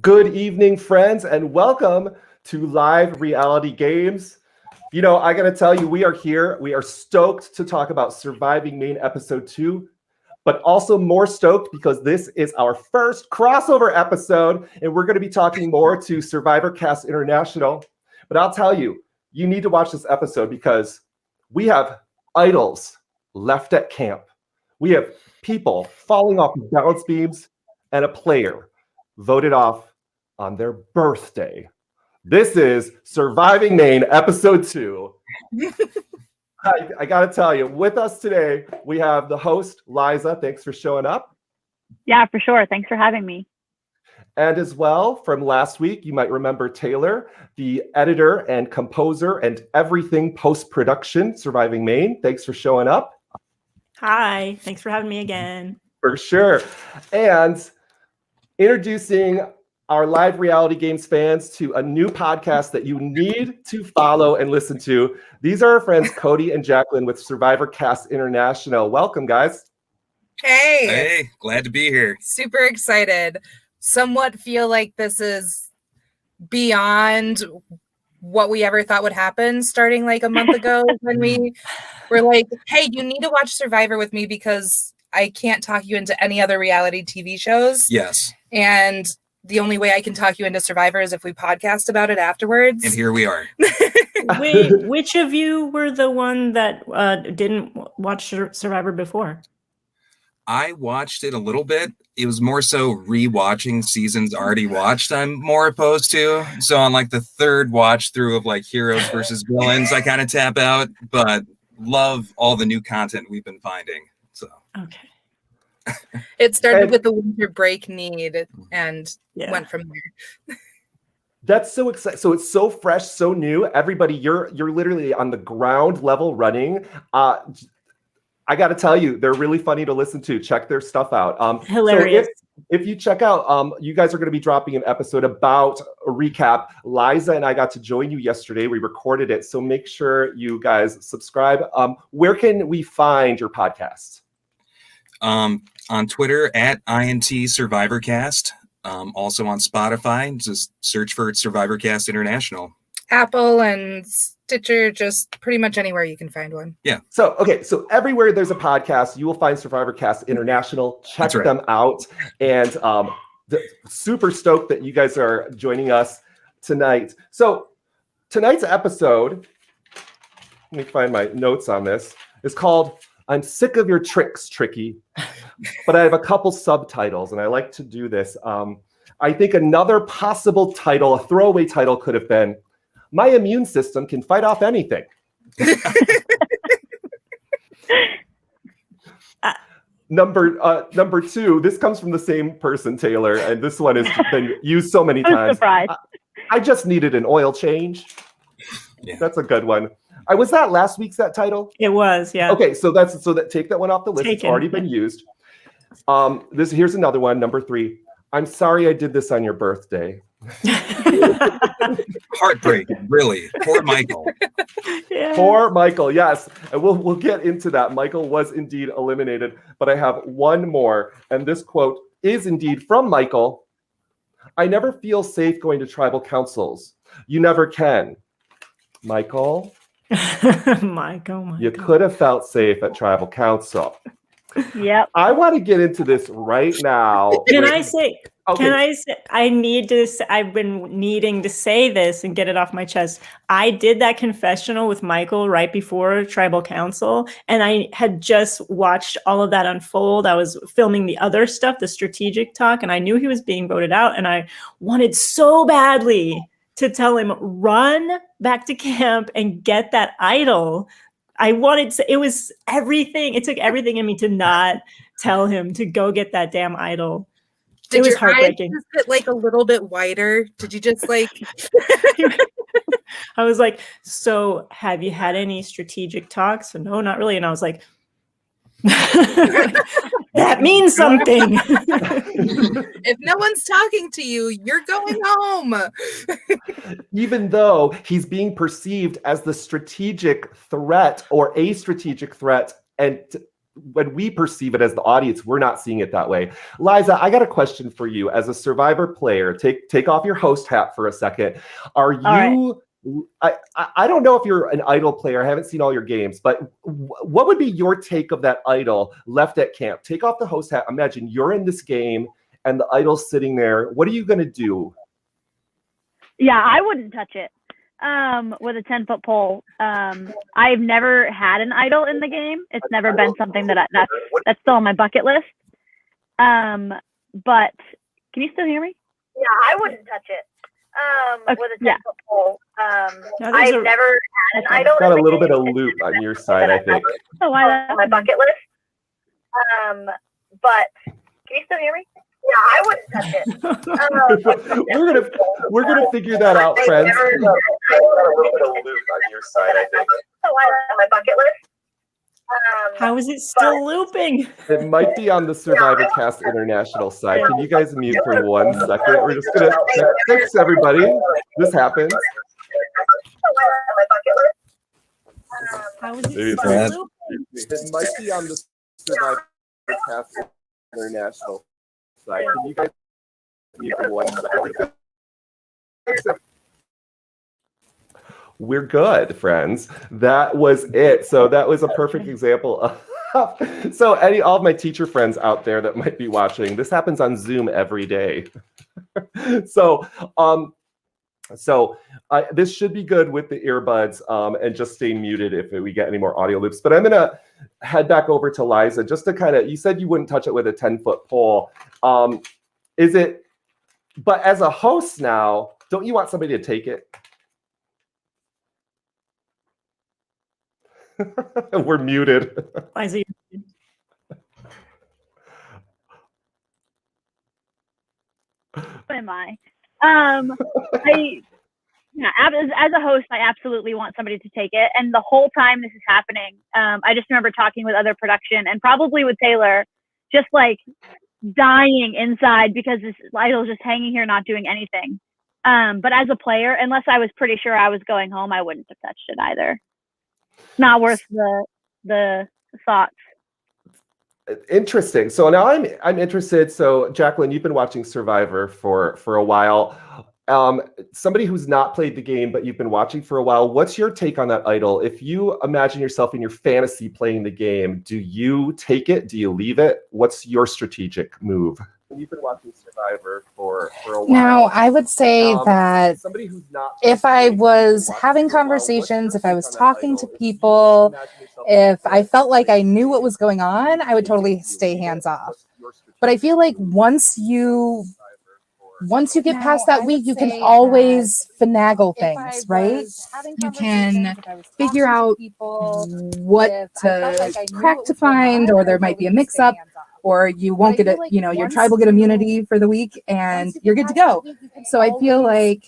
Good evening, friends, and welcome to Live Reality Games. You know, I got to tell you, we are here. We are stoked to talk about Surviving Maine Episode 2, but also more stoked because this is our first crossover episode, and we're going to be talking more to Survivor Cast International. But I'll tell you, you need to watch this episode because we have idols left at camp. We have people falling off balance beams and a player voted off on their birthday. This is Surviving Maine, Episode 2. I got to tell you, with us today, we have the host, Liza. Thanks for showing up. Yeah, for sure. Thanks for having me. And as well, from last week, you might remember Taylor, the editor and composer and everything post-production, Surviving Maine. Thanks for showing up. Hi, thanks for having me again. For sure. And introducing our Live Reality Games fans to a new podcast that you need to follow and listen to. These are our friends Cody and Jacqueline with Survivor Cast International. Welcome, guys. Hey, Glad to be here. super excited. Somewhat feel like this is beyond what we ever thought would happen starting like a month ago when we were like, hey, you need to watch Survivor with me because I can't talk you into any other reality TV shows. Yes. And the only way I can talk you into Survivor is if we podcast about it afterwards. And here we are. Which of you were the one that didn't watch Survivor before? I watched it a little bit. It was more so rewatching seasons already watched I'm more opposed to. So on like the third watch through of like heroes versus villains, I kind of tap out, but love all the new content we've been finding. So Okay. It started with the winter break need and went from there. That's so exciting. So it's so fresh, so new. Everybody, you're literally on the ground level running. I got to tell you, they're really funny to listen to. Check their stuff out. Hilarious. So if you check out, you guys are going to be dropping an episode about a recap. Liza and I got to join you yesterday. We recorded it. So make sure you guys subscribe. Where can we find your podcast? On Twitter at INT SurvivorCast. Also on Spotify, just search for SurvivorCast International. Apple and Stitcher, just pretty much anywhere you can find one. Yeah. So everywhere there's a podcast, you will find Survivor Cast International. Check them out. And super stoked that you guys are joining us tonight. So tonight's episode, let me find my notes on this, is called I'm Sick of Your Tricks, Tricky. But I have a couple subtitles, and I like to do this. I think another possible title, a throwaway title, could have been My Immune System Can Fight Off Anything. Number two, this comes from the same person, Taylor, and this one has been used so many times. Surprised. I just needed an oil change. Yeah. That's a good one. Was that last week's that title? It was, yeah. Okay, so take that one off the list. It's already been used. Here's another one, number 3. I'm sorry I did this on your birthday. Heartbreaking, really. Poor Michael. Yeah. Poor Michael, yes. And we'll get into that. Michael was indeed eliminated, but I have one more. And this quote is indeed from Michael. I never feel safe going to tribal councils. You never can. Michael, you could have felt safe at tribal council. Yep. I want to get into this right now. Can I say? Okay. Can I say? I've been needing to say this and get it off my chest. I did that confessional with Michael right before Tribal Council, and I had just watched all of that unfold. I was filming the other stuff, the strategic talk, and I knew he was being voted out, and I wanted so badly to tell him, run back to camp and get that idol. It was everything. It took everything in me to not tell him to go get that damn idol. Did it was your heartbreaking. eyes just get like a little bit wider? Did you just like... I was like, so have you had any strategic talks? And no, not really. And I was like, that means something. If no one's talking to you, you're going home. Even though he's being perceived as the strategic threat or a strategic threat, and when we perceive it as the audience, we're not seeing it that way. Liza, I got a question for you. As a Survivor player, take off your host hat for a second. Are you? I don't know if you're an idol player. I haven't seen all your games, but what would be your take of that idol left at camp? Take off the host hat. Imagine you're in this game and the idol's sitting there. What are you going to do? Yeah, I wouldn't touch it with a 10-foot pole. I've never had an idol in the game. It's never been something that's still on my bucket list. But can you still hear me? Yeah, I wouldn't touch it with a 10-foot pole. I've never had an idol. Got a little bit of loop on your side, I think. Oh, why that? On my bucket list. But can you still hear me? Yeah, I wouldn't touch it. We're gonna figure that out, friends. Got a little bit of loop on your side, I think. On my bucket list. How is it still looping? It might be on the Survivor Cast International side. Can you guys mute for 1 second? We're just gonna fix everybody. This happens. How is Maybe it it's still bad. looping? It might be on the Survivor Cast International side. Can you guys mute for 1 second? We're good, friends. That was it. So that was a perfect example of so all of my teacher friends out there that might be watching, this happens on Zoom every day. So this should be good with the earbuds and just stay muted if we get any more audio loops. But I'm gonna head back over to Liza just to kind of, you said you wouldn't touch it with a 10-foot pole. But as a host now, don't you want somebody to take it? We're muted. Liza, Am I? Yeah, as a host, I absolutely want somebody to take it. And the whole time this is happening, I just remember talking with other production and probably with Taylor, just like dying inside because this idol's just hanging here not doing anything. But as a player, unless I was pretty sure I was going home, I wouldn't have touched it either. It's not worth the thoughts. Interesting. So now I'm interested. So Jacqueline, you've been watching Survivor for a while. Somebody who's not played the game, but you've been watching for a while, what's your take on that idol? If you imagine yourself in your fantasy playing the game, do you take it? Do you leave it? What's your strategic move? You've been watching Survivor for a while. Now, I would say that somebody who's not if I was having conversations, if I was talking to people, if I felt like I knew what was going on, I would totally stay hands off. But I feel like once you get past that week, you can always finagle things, right? You can figure out what to crack to find, or there might be a mix-up, or you won't get your tribe will get immunity for the week, and you're good to go. So I feel like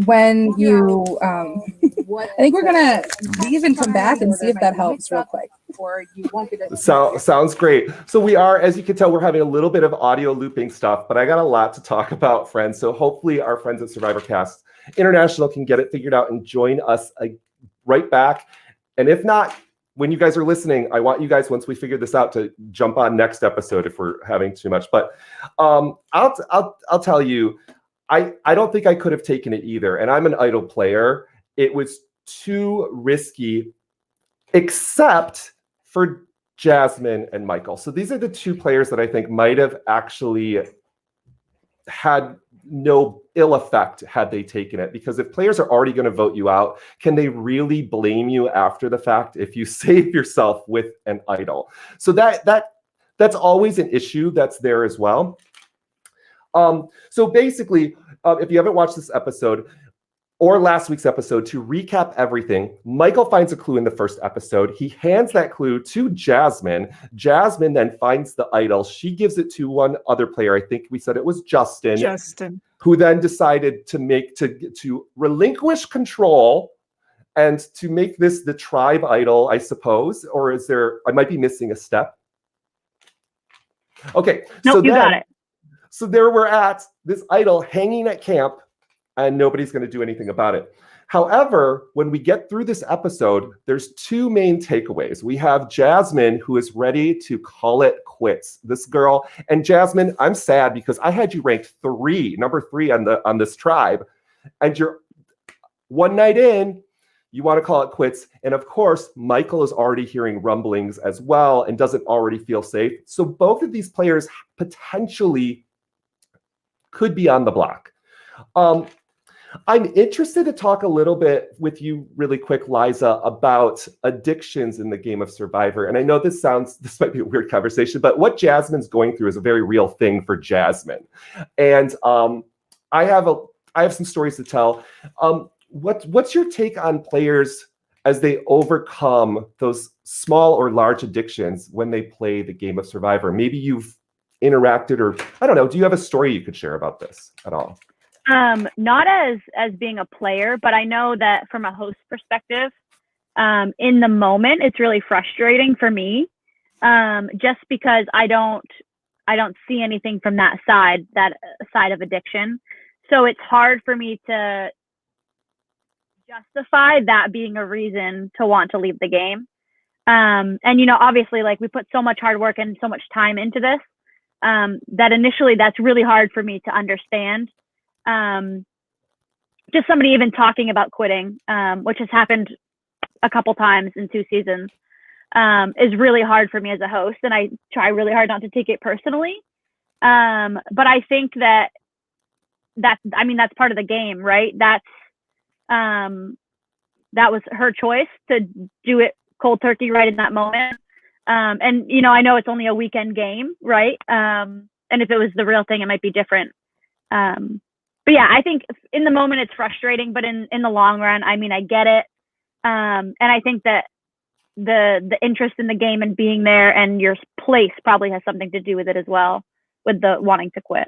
when you, I think we're gonna leave and come back and see if that helps real quick. Or you won't get it. Sounds great. So we are, as you can tell, we're having a little bit of audio looping stuff, but I got a lot to talk about, friends. So hopefully our friends at Survivor Cast International can get it figured out and join us right back. And if not, when you guys are listening, I want you guys, once we figure this out, to jump on next episode if we're having too much. But I'll tell you, I don't think I could have taken it either. And I'm an idol player. It was too risky, except for Jasmine and Michael. So these are the two players that I think might have actually had no ill effect had they taken it. Because if players are already going to vote you out, can they really blame you after the fact if you save yourself with an idol? So that's always an issue that's there as well. So basically, if you haven't watched this episode, or last week's episode, to recap everything, Michael finds a clue in the first episode. He hands that clue to Jasmine. Jasmine then finds the idol. She gives it to one other player. I think we said it was Justin. Who then decided to relinquish control and to make this the tribe idol, I suppose. Or is there, I might be missing a step. Okay. Nope, so you got it. So there we're at, this idol hanging at camp, and nobody's going to do anything about it. However, when we get through this episode, there's two main takeaways. We have Jasmine, who is ready to call it quits. This girl, and Jasmine, I'm sad because I had you ranked number three on this tribe, and you're one night in, you want to call it quits. And of course, Michael is already hearing rumblings as well and doesn't already feel safe. So both of these players potentially could be on the block. I'm interested to talk a little bit with you really quick, Liza, about addictions in the game of Survivor. And I know this might be a weird conversation, but what Jasmine's going through is a very real thing for Jasmine. And I have some stories to tell. What's your take on players as they overcome those small or large addictions when they play the game of Survivor? Maybe you've interacted, or I don't know, do you have a story you could share about this at all? Not as being a player, but I know that from a host perspective, in the moment, it's really frustrating for me, just because I don't see anything from that side of addiction. So it's hard for me to justify that being a reason to want to leave the game. And, obviously, like, we put so much hard work and so much time into this, that initially that's really hard for me to understand. Just somebody even talking about quitting, which has happened a couple times in 2 seasons, is really hard for me as a host, and I try really hard not to take it personally. But I think that's part of the game, right? That was her choice to do it cold turkey right in that moment. And I know it's only a weekend game, right? And if it was the real thing, it might be different. But yeah, I think in the moment it's frustrating, but in the long run, I get it. And I think that the interest in the game and being there and your place probably has something to do with it as well, with the wanting to quit.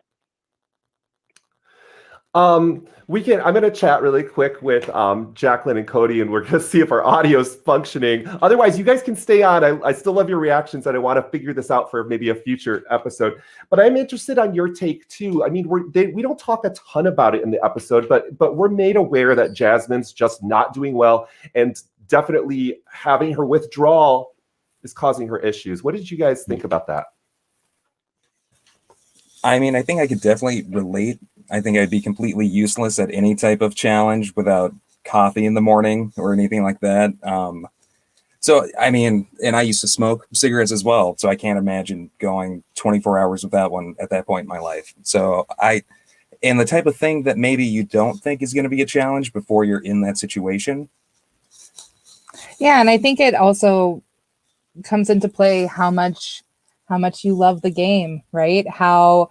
I'm going to chat really quick with Jacqueline and Cody, and we're going to see if our audio is functioning. Otherwise, you guys can stay on. I still love your reactions, and I want to figure this out for maybe a future episode. But I'm interested on your take too. We don't talk a ton about it in the episode, but we're made aware that Jasmine's just not doing well, and definitely having her withdrawal is causing her issues. What did you guys think about that? I think I could definitely relate. I think I'd be completely useless at any type of challenge without coffee in the morning or anything like that. And I used to smoke cigarettes as well, so I can't imagine going 24 hours without one at that point in my life. So and the type of thing that maybe you don't think is going to be a challenge before you're in that situation. Yeah, and I think it also comes into play how much you love the game, right? How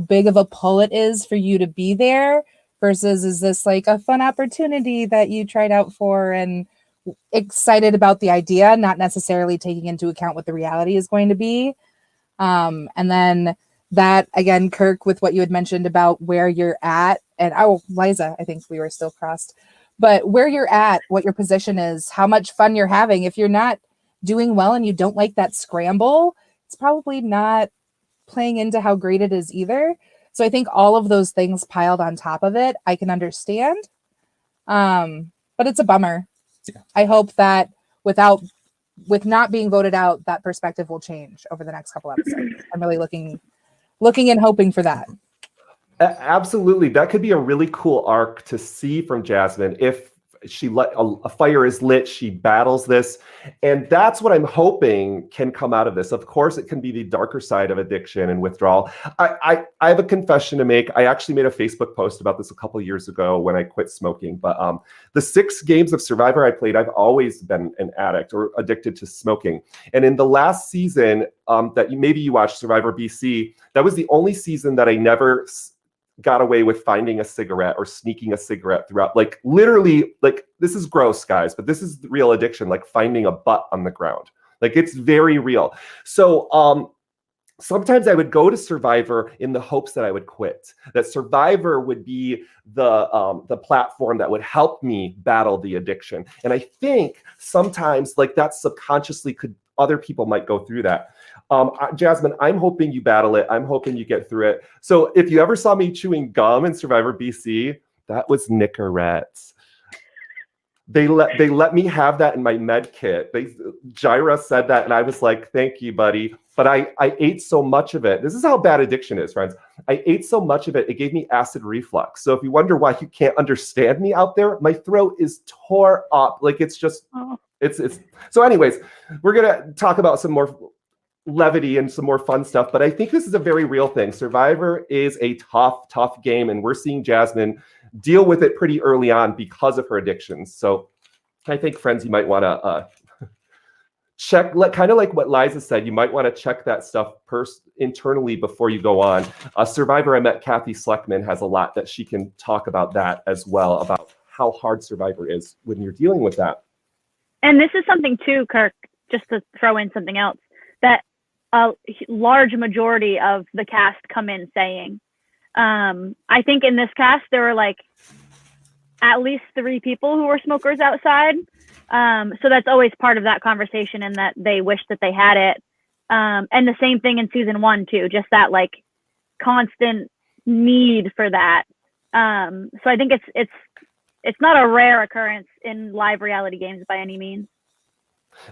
big of a pull it is for you to be there versus is this like a fun opportunity that you tried out for and excited about the idea, not necessarily taking into account what the reality is going to be. And then that, again, Kirk, with what you had mentioned about where you're at, and Liza, I think we were still crossed, but where you're at, what your position is, how much fun you're having. If you're not doing well and you don't like that scramble, it's probably not playing into how great it is either. So I think all of those things piled on top of it, I can understand. But it's a bummer. Yeah. I hope that with not being voted out, that perspective will change over the next couple episodes. I'm really looking and hoping for that. Absolutely. That could be a really cool arc to see from Jasmine. If a fire is lit, she battles this, and that's what I'm hoping can come out of this. Of course, it can be the darker side of addiction and withdrawal. I have a confession to make. I actually made a Facebook post about this a couple of years ago when I quit smoking. But the 6 games of Survivor I played, I've always been an addict or addicted to smoking. And in the last season that maybe you watched, Survivor BC, that was the only season that I never got away with finding a cigarette or sneaking a cigarette throughout. Like, literally, like, this is gross, guys, but this is the real addiction, like finding a butt on the ground. Like, it's very real. So sometimes I would go to Survivor in the hopes that I would quit, that Survivor would be the platform that would help me battle the addiction. And I think sometimes, like, that subconsciously other people might go through that. Jasmine, I'm hoping you battle it. I'm hoping you get through it. So if you ever saw me chewing gum in Survivor BC, that was Nicorettes. they let me have that in my med kit. Jaira said that, and I was like, "Thank you, buddy." But I ate so much of it. This is how bad addiction is, friends. I ate so much of it, it gave me acid reflux. So if you wonder why you can't understand me out there, my throat is tore up. Like it's just, it's. So anyways, we're gonna talk about some more levity and some more fun stuff. But I think this is a very real thing. Survivor is a tough game, and we're seeing Jasmine deal with it pretty early on because of her addictions. So I think, friends, you might want to check, kind of like what Liza said, you might want to check that stuff internally before you go on. Survivor, I met Kathy Sleckman, has a lot that she can talk about that as well, about how hard Survivor is when you're dealing with that. And this is something too, Kirk, just to throw in something else, that a large majority of the cast come in saying. I think in this cast, there were like at least 3 people who were smokers outside. So that's always part of that conversation, and that they wish that they had it. And the same thing in season 1 too, just that like constant need for that. So I think it's not a rare occurrence in live reality games by any means.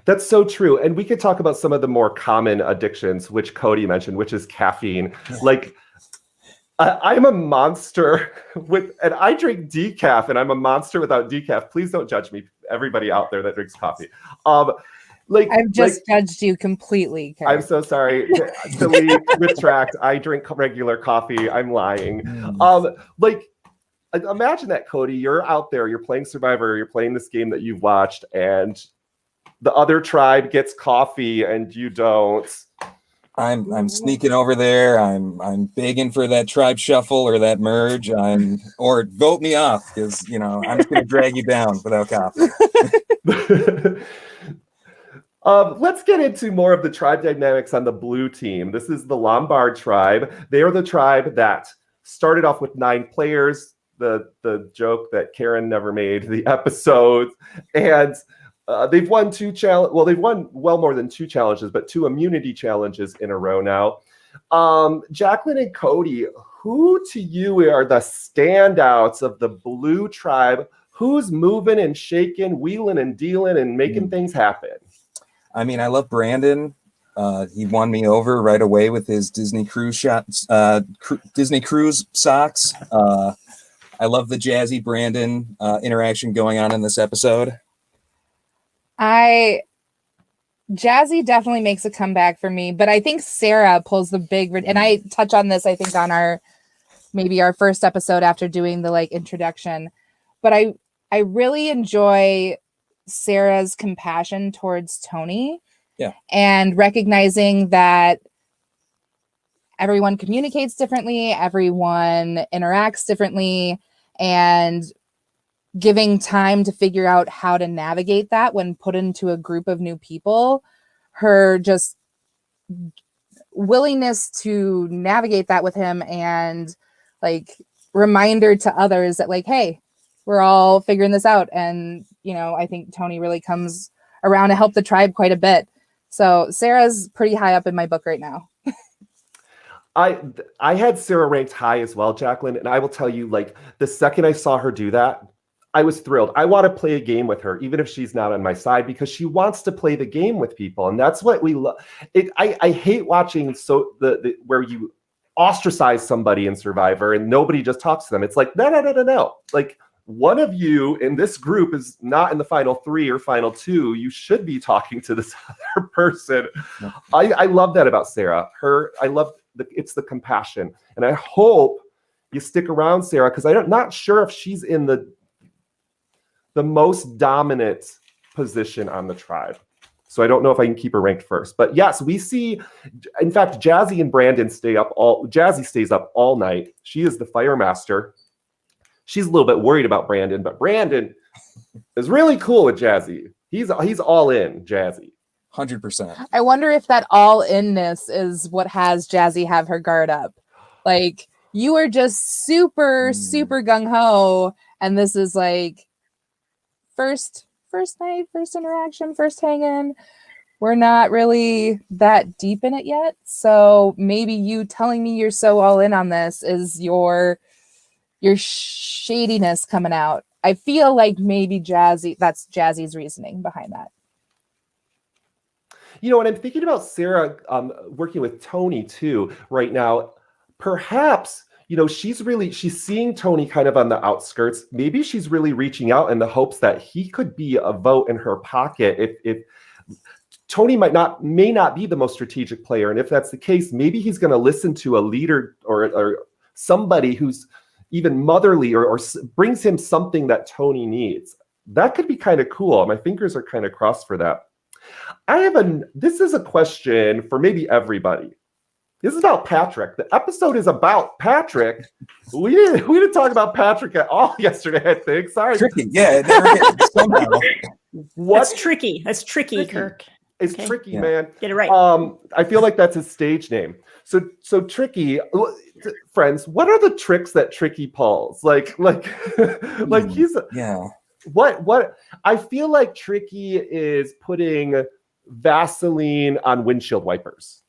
That's so true. And we could talk about some of the more common addictions, which Cody mentioned, which is caffeine. Like, I'm a monster and I drink decaf, and I'm a monster without decaf. Please don't judge me, everybody out there that drinks coffee. I've just judged you completely, Karen. I'm so sorry. Delete, retract. I drink regular coffee. I'm lying. Imagine that, Cody. You're out there. You're playing Survivor. You're playing this game that you've watched, and the other tribe gets coffee, and you don't. I'm sneaking over there. I'm begging for that tribe shuffle or that merge. Or vote me off, because I'm just gonna drag you down without coffee. Let's get into more of the tribe dynamics on the blue team. This is the Lombard tribe. They are the tribe that started off with 9 players. The joke that Karen never made the episode, and they've won 2 challenges. Well, they've won well more than 2 challenges, but 2 immunity challenges in a row now. Jacqueline and Cody, who to you are the standouts of the blue tribe? Who's moving and shaking, wheeling and dealing and making things happen? I mean, I love Brandon. He won me over right away with his Disney Cruise Disney Cruise socks. I love the Jazzy Brandon interaction going on in this episode. Jazzy definitely makes a comeback for me, but I think Sarah pulls the big, and I touch on this, I think, on our first episode after doing the introduction, but I really enjoy Sarah's compassion towards Tony. Yeah. And recognizing that everyone communicates differently, everyone interacts differently, and giving time to figure out how to navigate that when put into a group of new people. Her just willingness to navigate that with him, and reminder to others that hey, we're all figuring this out. And I think Tony really comes around to help the tribe quite a bit. So Sarah's pretty high up in my book right now. I had Sarah ranked high as well, Jacqueline, and I will tell you, the second I saw her do that, I was thrilled. I want to play a game with her, even if she's not on my side, because she wants to play the game with people, and that's what we love. I hate watching where you ostracize somebody in Survivor and nobody just talks to them. It's no. One of you in this group is not in the final 3 or final 2. You should be talking to this other person. No. I love that about Sarah. I love it's the compassion, and I hope you stick around, Sarah, because I'm not sure if she's in the most dominant position on the tribe. So I don't know if I can keep her ranked first. But yes, we see, in fact, Jazzy and Brandon Jazzy stays up all night. She is the fire master. She's a little bit worried about Brandon, but Brandon is really cool with Jazzy. He's all in, Jazzy. 100%. I wonder if that all inness is what has Jazzy have her guard up. You are just super gung-ho, and this is first night, first interaction, first hang-in. We're not really that deep in it yet. So maybe you telling me you're so all in on this is your shadiness coming out. I feel like maybe that's Jazzy's reasoning behind that. You know, and I'm thinking about Sarah working with Tony too right now. Perhaps, you know, she's seeing Tony kind of on the outskirts. Maybe she's really reaching out in the hopes that he could be a vote in her pocket if Tony may not be the most strategic player. And if that's the case, maybe he's going to listen to a leader or somebody who's even motherly or brings him something that Tony needs. That could be kind of cool. My fingers are kind of crossed for that. This is a question for maybe everybody. This is about Patrick. The episode is about Patrick. We didn't talk about Patrick at all yesterday, I think. Sorry. Tricky. Yeah, it never hit somehow. That's tricky. That's tricky, Kirk. It's tricky, man. Get it right. I feel like that's his stage name. So Tricky, friends, what are the tricks that Tricky pulls? Like he's what I feel like Tricky is putting Vaseline on windshield wipers.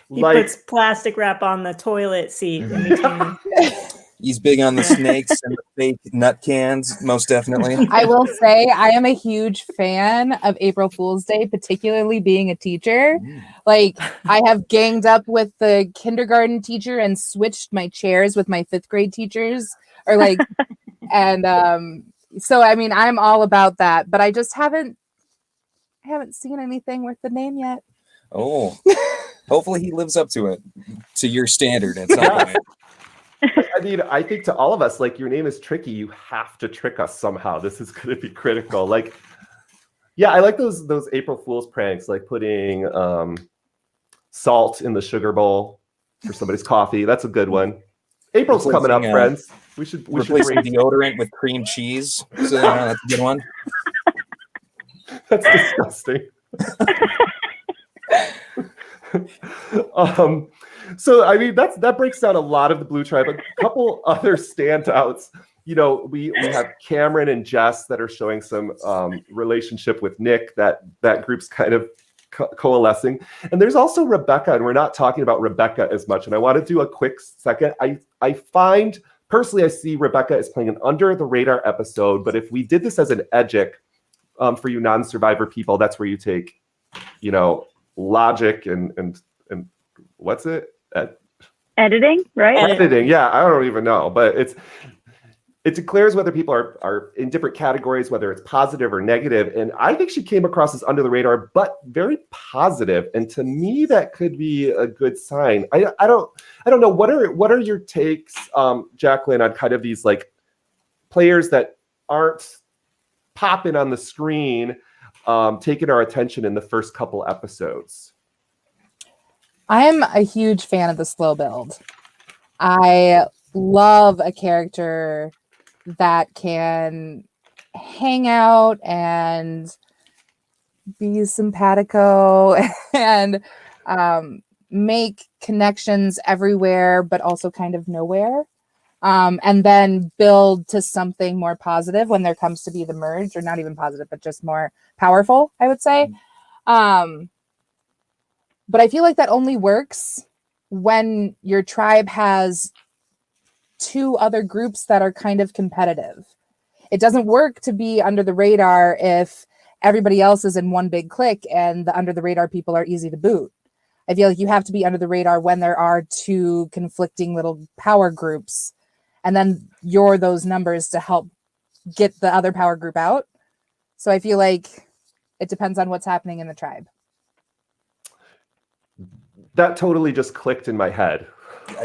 He puts plastic wrap on the toilet seat in between. He's big on the snakes and the fake nut cans, most definitely. I will say I am a huge fan of April Fool's Day, particularly being a teacher. Like, I have ganged up with the kindergarten teacher and switched my chairs with my 5th grade teachers. Or like, and so I mean, I'm all about that, but I just haven't seen anything worth the name yet. Oh, hopefully he lives up to it, to your standard at some point. I mean, I think to all of us, like, your name is Tricky. You have to trick us somehow. This is going to be critical. Like, yeah, I like those April Fool's pranks, like putting salt in the sugar bowl for somebody's coffee. That's a good one. April's coming up, friends. We should replace deodorant with cream cheese. So that's a good one. That's disgusting. So I mean that breaks down a lot of the Blue Tribe. A couple other standouts. You know, we have Cameron and Jess that are showing some relationship with Nick. That group's kind of coalescing. And there's also Rebecca, and we're not talking about Rebecca as much. And I want to do a quick second. I find personally I see Rebecca as playing an under the radar episode. But if we did this as an edgic for you non-survivor people, that's where you take, you know, logic and what's it? Editing, right? Editing, yeah. I don't even know, but it declares whether people are in different categories, whether it's positive or negative. And I think she came across as under the radar, but very positive. And to me, that could be a good sign. I don't know. What are your takes, Jacqueline, on kind of these like players that aren't popping on the screen, taking our attention in the first couple episodes? I am a huge fan of the slow build. I love a character that can hang out and be simpatico and make connections everywhere, but also kind of nowhere. And then build to something more positive when there comes to be the merge, or not even positive, but just more powerful, I would say. But I feel like that only works when your tribe has 2 other groups that are kind of competitive. It doesn't work to be under the radar if everybody else is in one big clique and the under the radar people are easy to boot. I feel like you have to be under the radar when there are 2 conflicting little power groups, and then you're those numbers to help get the other power group out. So I feel like it depends on what's happening in the tribe. That totally just clicked in my head.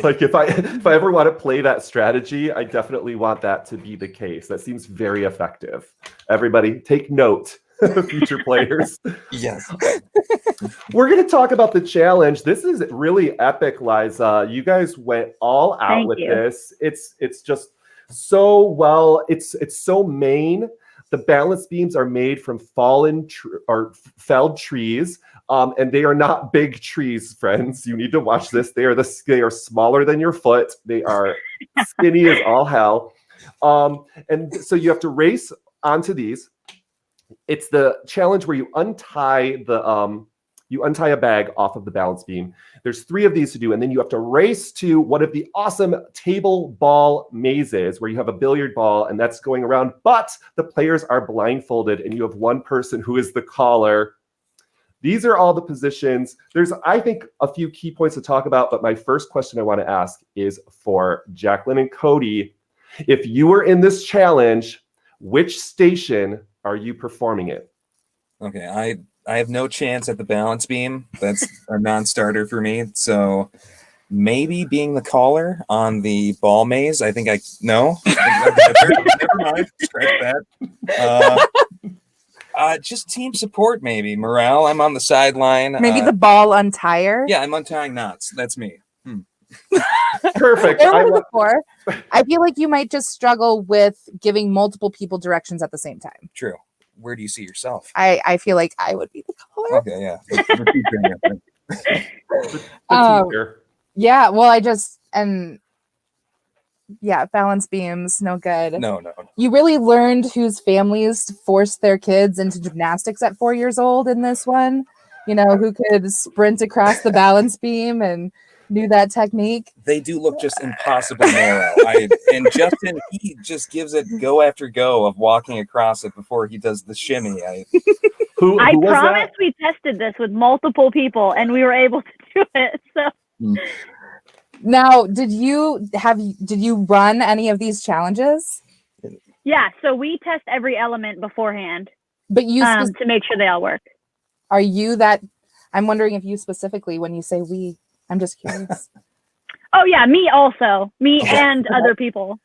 Like if I ever want to play that strategy, I definitely want that to be the case. That seems very effective. Everybody take note, future players. Yes. We're going to talk about the challenge. This is really epic, Liza. You guys went all out Thank with you. this. It's just so well. It's so Maine. The balance beams are made from felled trees, and they are not big trees, friends. You need to watch this. They are smaller than your foot. They are skinny as all hell, and so you have to race onto these. It's the challenge where you untie the You untie a bag off of the balance beam. There's 3 of these to do, and then you have to race to one of the awesome table ball mazes where you have a billiard ball, and that's going around, but the players are blindfolded, and you have one person who is the caller. These are all the positions. There's, I think, a few key points to talk about, but my first question I want to ask is for Jacqueline and Cody. If you were in this challenge, which station are you performing it? Okay, I have no chance at the balance beam. That's a non-starter for me. So maybe being the caller on the ball maze. I think no. Never mind. Scratch that. Just team support, maybe morale. I'm on the sideline. Maybe the ball untire. Yeah, I'm untying knots. That's me. Perfect. Before. I feel like you might just struggle with giving multiple people directions at the same time. True. Where do you see yourself? I feel like I would be the caller. Okay, yeah. Yeah, well, balance beams, no good. No. You really learned whose families forced their kids into gymnastics at 4 years old in this one. You know, who could sprint across the balance beam and knew that technique. They do look just impossibly narrow. And Justin, he just gives it go after go of walking across it before he does the shimmy. I promise we tested this with multiple people and we were able to do it. So now, did you run any of these challenges? Yeah, so we test every element beforehand, but you to make sure they all work. Are you that? I'm wondering if you specifically, when you say we. I'm just curious. Oh yeah, me also. Me and other people.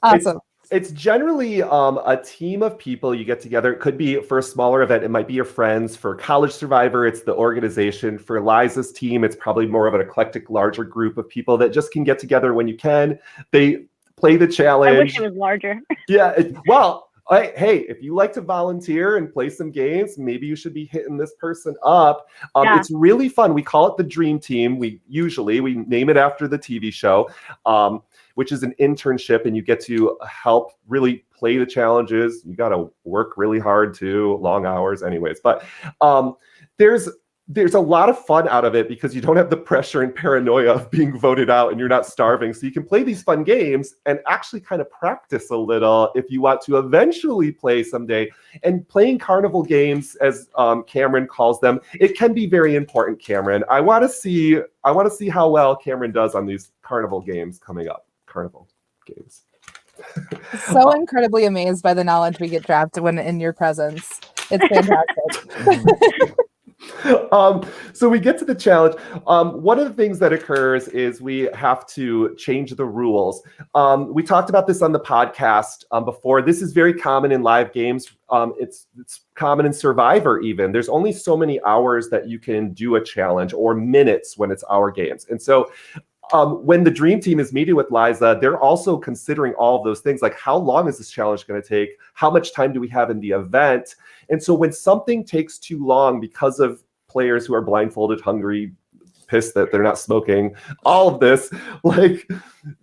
Awesome. It's generally a team of people you get together. It could be for a smaller event. It might be your friends. For College Survivor, it's the organization. For Liza's team, it's probably more of an eclectic, larger group of people that just can get together when you can. They play the challenge. I wish it was larger. Yeah. Hey, if you like to volunteer and play some games, maybe you should be hitting this person up. It's really fun. We call it the Dream Team. We name it after the TV show, which is an internship, and you get to help really play the challenges. You got to work really hard too, long hours anyways. But there's a lot of fun out of it because you don't have the pressure and paranoia of being voted out and you're not starving. So you can play these fun games and actually kind of practice a little if you want to eventually play someday. And playing carnival games, as Cameron calls them, it can be very important, Cameron. I want to see how well Cameron does on these carnival games coming up. Carnival games. So incredibly amazed by the knowledge we get dropped when in your presence. It's fantastic. So we get to the challenge. One of the things that occurs is we have to change the rules. We talked about this on the podcast before. This is very common in live games. It's common in Survivor even. There's only so many hours that you can do a challenge, or minutes when it's our games. And so when the Dream Team is meeting with Liza, they're also considering all of those things, like how long is this challenge going to take? How much time do we have in the event? And so when something takes too long because of players who are blindfolded, hungry, pissed that they're not smoking, all of this, like,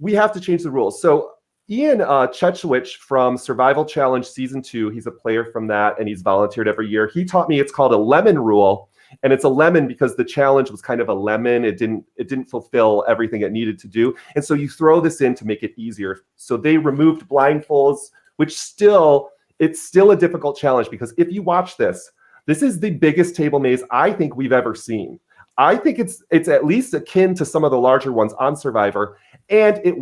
we have to change the rules. So Ian Chechowicz from Survival Challenge Season 2, he's a player from that, and he's volunteered every year. He taught me it's called a lemon rule. And it's a lemon because the challenge was kind of a lemon. It didn't fulfill everything it needed to do. And so you throw this in to make it easier. So they removed blindfolds, which it's still a difficult challenge, because if you watch this is the biggest table maze I think we've ever seen. I think it's at least akin to some of the larger ones on Survivor, and it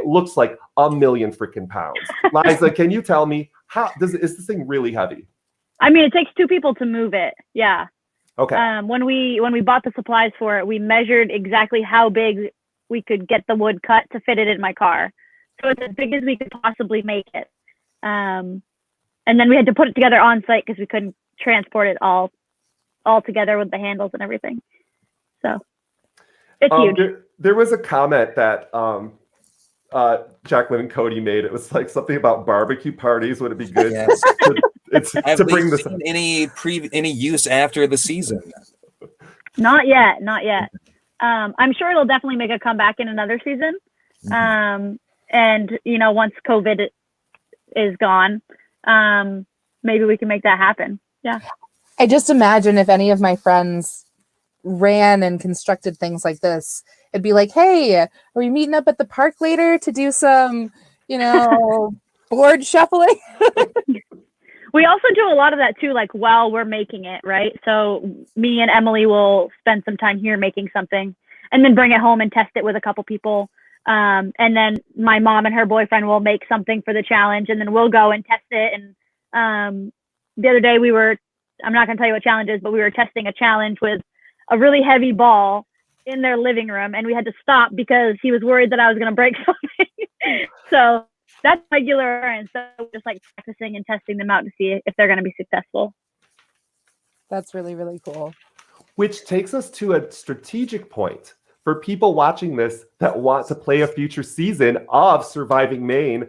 looks like 1 million freaking pounds. Liza, can you tell me, is this thing really heavy? I mean, it takes 2 people to move it. Yeah. Okay. When we bought the supplies for it, we measured exactly how big we could get the wood cut to fit it in my car. So it's as big as we could possibly make it. And then we had to put it together on site because we couldn't transport it all together with the handles and everything. So it's huge. There was a comment that Jacqueline and Cody made. It was like something about barbecue parties. Would it be good to bring this up? Any use after the season? Not yet. I'm sure it'll definitely make a comeback in another season. And once COVID is gone, maybe we can make that happen. Yeah. I just imagine if any of my friends ran and constructed things like this, it'd be like, hey, are we meeting up at the park later to do some, board shuffling? We also do a lot of that too, like while we're making it, right? So me and Emily will spend some time here making something and then bring it home and test it with a couple people. And then my mom and her boyfriend will make something for the challenge, and then we'll go and test it. And the other day I'm not going to tell you what challenge it is, but we were testing a challenge with a really heavy ball in their living room, and we had to stop because he was worried that I was going to break something. So that's regular, and so we're just like practicing and testing them out to see if they're going to be successful. That's really, really cool. Which takes us to a strategic point for people watching this that want to play a future season of Surviving Maine.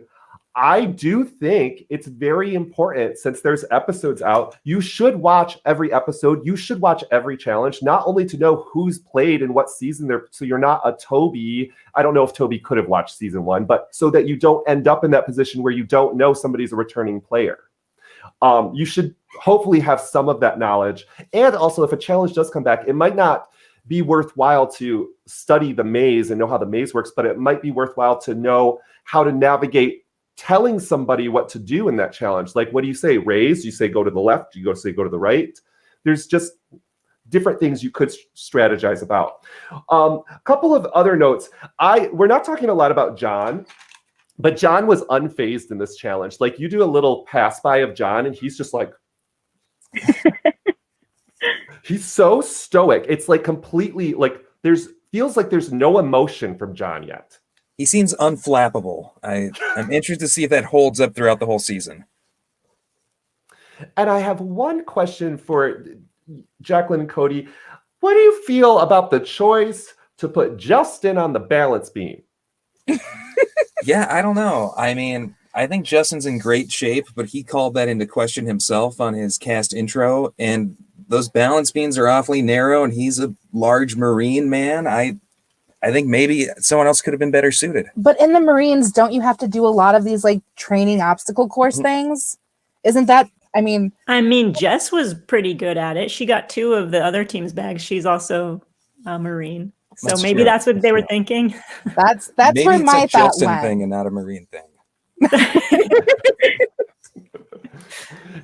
I do think it's very important, since there's episodes out, you should watch every episode. You should watch every challenge, not only to know who's played and what season they're, so you're not a Toby. I don't know if Toby could have watched season 1, but so that you don't end up in that position where you don't know somebody's a returning player. You should hopefully have some of that knowledge. And also, if a challenge does come back, it might not be worthwhile to study the maze and know how the maze works, but it might be worthwhile to know how to navigate telling somebody what to do in that challenge. Like, what do you say? Raise? You say go to the left? You say go to the right? There's just different things you could strategize about. A couple of other notes. We're not talking a lot about John, but John was unfazed in this challenge. Like, you do a little pass by of John, and he's just like, he's so stoic. It's like completely like feels like there's no emotion from John yet. He seems unflappable. I'm interested to see if that holds up throughout the whole season. And I have one question for Jacqueline and Cody. What do you feel about the choice to put Justin on the balance beam? Yeah, I don't know. I mean, I think Justin's in great shape, but he called that into question himself on his cast intro, and those balance beams are awfully narrow, and he's a large Marine man. I think maybe someone else could have been better suited. But in the Marines, don't you have to do a lot of these like training obstacle course things? Isn't that, I mean, Jess was pretty good at it. She got 2 of the other team's bags. She's also a Marine. So That's maybe true. that's what they were thinking. that's Maybe where it's my a thought Justin went. thing and not a Marine thing.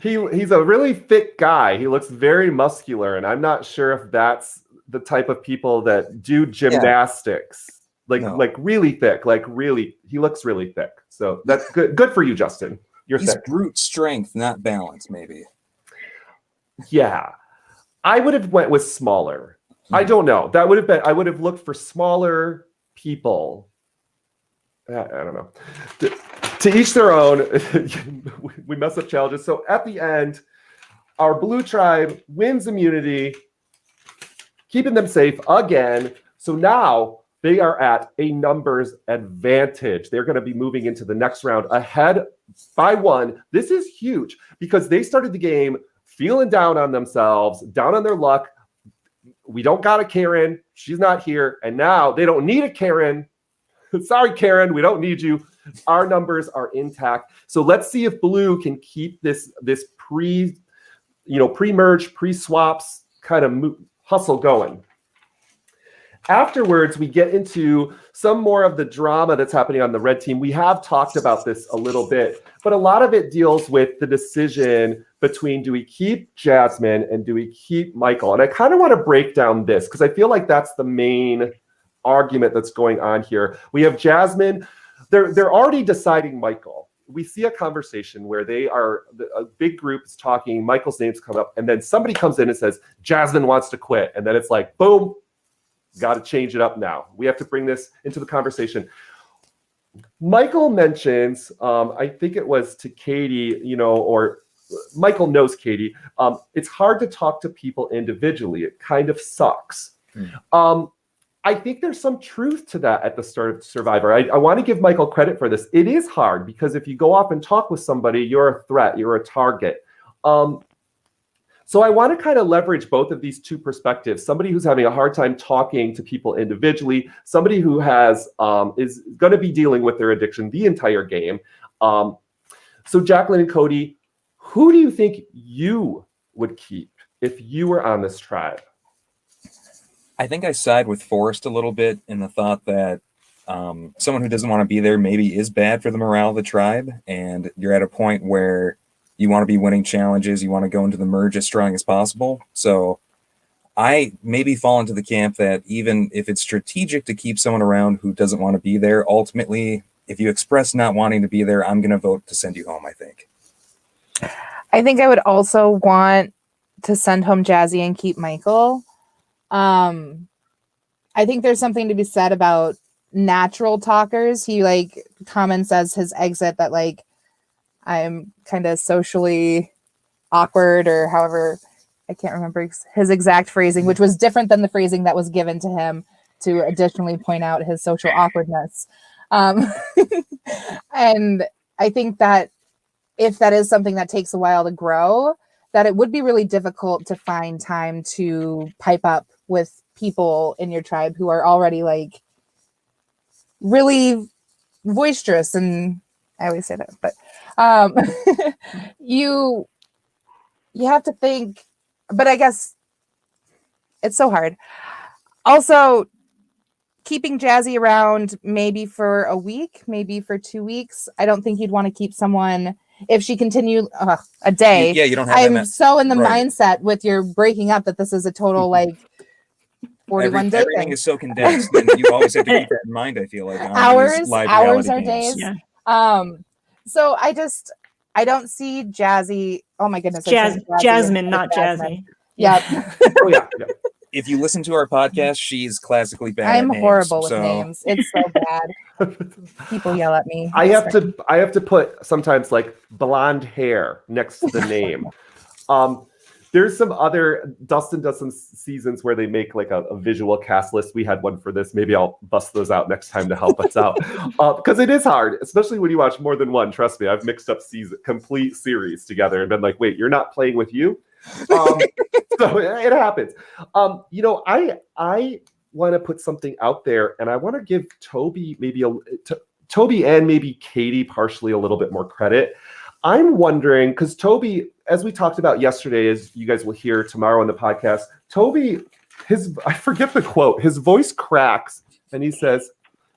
He's a really thick guy. He looks very muscular, and I'm not sure if that's the type of people that do gymnastics. Like really thick, he looks really thick. So that's good for you, Justin. He's thick. Brute strength, not balance, maybe. Yeah. I would have went with smaller. I don't know. I would have looked for smaller people. I don't know. To each their own. We mess up challenges. So at the end, our blue tribe wins immunity, keeping them safe again. So now they are at a numbers advantage. They're going to be moving into the next round ahead by 1. This is huge because they started the game feeling down on themselves, down on their luck. We don't got a Karen. She's not here. And now they don't need a Karen. Sorry, Karen, we don't need you. Our numbers are intact. So let's see if Blue can keep this pre-merge, pre-swaps kind of hustle going. Afterwards, we get into some more of the drama that's happening on the red team. We have talked about this a little bit, but a lot of it deals with the decision between, do we keep Jasmine and do we keep Michael? And I kind of want to break down this because I feel like that's the main argument that's going on here. We have Jasmine. They're already deciding Michael. We see a conversation where a big group is talking, Michael's name's come up, and then somebody comes in and says, Jasmine wants to quit. And then it's like, boom, got to change it up now. We have to bring this into the conversation. Michael mentions, I think it was to Katie, or Michael knows Katie. It's hard to talk to people individually. It kind of sucks. I think there's some truth to that at the start of Survivor. I want to give Michael credit for this. It is hard because if you go off and talk with somebody, you're a threat, you're a target. So I want to kind of leverage both of these 2 perspectives. Somebody who's having a hard time talking to people individually, somebody who is going to be dealing with their addiction the entire game. So Jacqueline and Cody, who do you think you would keep if you were on this tribe? I think I side with Forrest a little bit in the thought that someone who doesn't want to be there maybe is bad for the morale of the tribe, and you're at a point where you want to be winning challenges, you want to go into the merge as strong as possible. So I maybe fall into the camp that even if it's strategic to keep someone around who doesn't want to be there, ultimately, if you express not wanting to be there, I'm going to vote to send you home, I think. I think I would also want to send home Jazzy and keep Michael. I think there's something to be said about natural talkers. He like comments as his exit that like I'm kind of socially awkward, or however, I can't remember his exact phrasing, which was different than the phrasing that was given to him to additionally point out his social awkwardness. And I think that if that is something that takes a while to grow, that it would be really difficult to find time to pipe up with people in your tribe who are already like really boisterous. And I always say that, but you have to think, but I guess it's so hard. Also, keeping Jazzy around maybe for a week, maybe for 2 weeks. I don't think you'd want to keep someone if she continued a day. Yeah, you don't have I'm so in the right. mindset with your breaking up that this is a total like 41 day everything thing. is so condensed, and you always have to keep that in mind. I feel like on these live hours reality or games. days. Yeah. So I don't see Jazzy. Oh my goodness, Jasmine, not Jazzy. Yeah. Oh yeah. If you listen to our podcast, she's classically bad. I'm at names, horrible with so. names. It's so bad. People yell at me. I have to put sometimes like blonde hair next to the name. There's some other Dustin does some seasons where they make like a visual cast list. We had one for this. Maybe I'll bust those out next time to help us out, because it is hard, especially when you watch more than one. Trust me, I've mixed up complete series together and been like, wait, you're not playing with you. So it happens. I want to put something out there, and I want to give Toby Toby and maybe Katie partially a little bit more credit. I'm wondering, because Toby, as we talked about yesterday, as you guys will hear tomorrow on the podcast, Toby, I forget the quote, his voice cracks and he says,